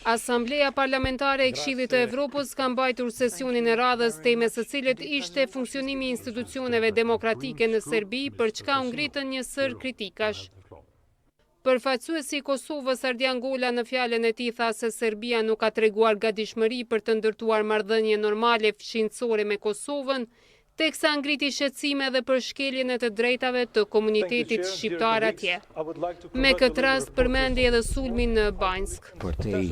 Asambleja Parlamentare e Këshillit të Evropës ka mbajtur sesionin e radhës, teme së cilët ishte funksionimi i institucioneve demokratike në Serbi, për çka u ngritën një sër kritikash. Përfaqësuesi i Kosovës Ardian Gola në fjalën e tij tha se Serbia nuk ka treguar gatishmëri për të ndërtuar marrëdhënie normale fqinjësore me Kosovën, teksa ngriti shqetësime edhe për shkeljen e të drejtave të komunitetit shqiptar atje. Me këtë rast përmendi edhe sulmin në Banjsk. Për te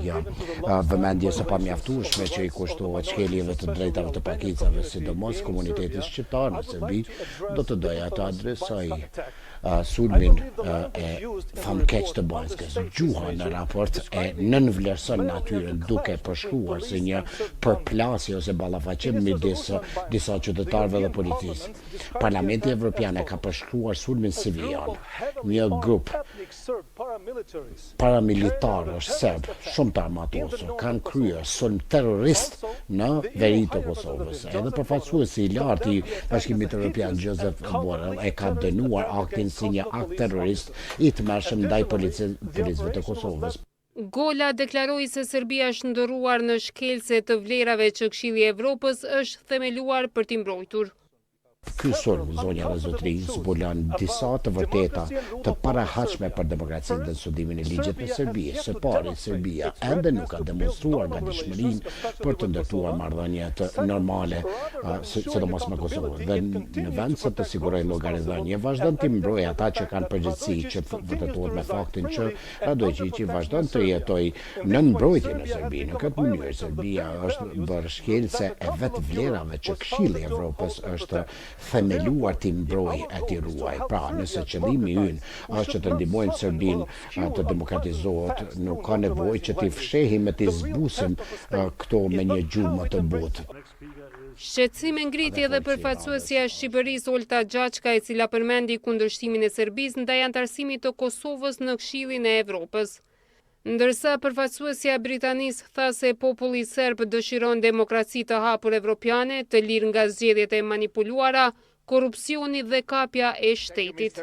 vëmendje së pamjaftueshme që i kushtohet shkeljeve të drejtave të pakicave, sidomos komunitetit shqiptar në Serbi, do të doja të adresoj sulmin e famkeq të Banjskës. Gjuha në raport e nënvlerëson natyrën duke përshkruar si një përplasje ose ballafaqim midis disa qytetarëve dhe policisë. Parlamenti Evropian ka përshkruar sulmin civilian. Një grup paramilitar serb, shumë të armatosur, kanë kryer sulm terrorist në veri të Kosovës. Edhe përfaqësuesi i lartë i Bashkimit Evropian Joseph Borrell e ka dënuar aktin si një akt terrorist i tmerrshëm ndaj policëve të Kosovës. Gola deklaroi se Serbia është ndërruar në shkelëse të vlerave që Këshilli i Evropës është themeluar për t'i mbrojtur. Ky sulm, zonja dhe zotëri, zbulon disa të vërteta të parahatshme për demokracinë dhe studimin e ligjit në Serbi. Së pari, Serbia ende nuk ka demonstruar gatishmërinë për të ndërtuar marrëdhënie të normale, sidomos me Kosovën. Dhe në vend se të sigurojë llogaridhënie, vazhdon të mbrojë ata që kanë përgjegjësi, që vërtetohet me faktin që Radojiçi vazhdon të jetojë në mbrojtje në Serbi. Në këtë mënyrë, Serbia është bërë shkelëse e vetë vlerave që Këshilli i Evropës është themeluar t'i mbrojë e t'i ruaj. Pra, nëse qëllimi ynë është që të ndihmojmë Serbinë të demokratizohet, nuk ka nevojë që t'i fshehim e t'i zbusim këto me një gjumë të butë. Shqetësim e ngriti edhe përfaqësuesja e Shqipërisë Olta Gjaçka, e cila përmendi kundërshtimin e Serbisë ndaj anëtarësimit të Kosovës në Këshillin e Evropës. Ndërsa përfaqësuesja e Britanisë tha se populli serb dëshiron demokraci të hapur evropiane, të lirë nga zgjedhjet e manipuluara, korrupsioni dhe kapja e shtetit.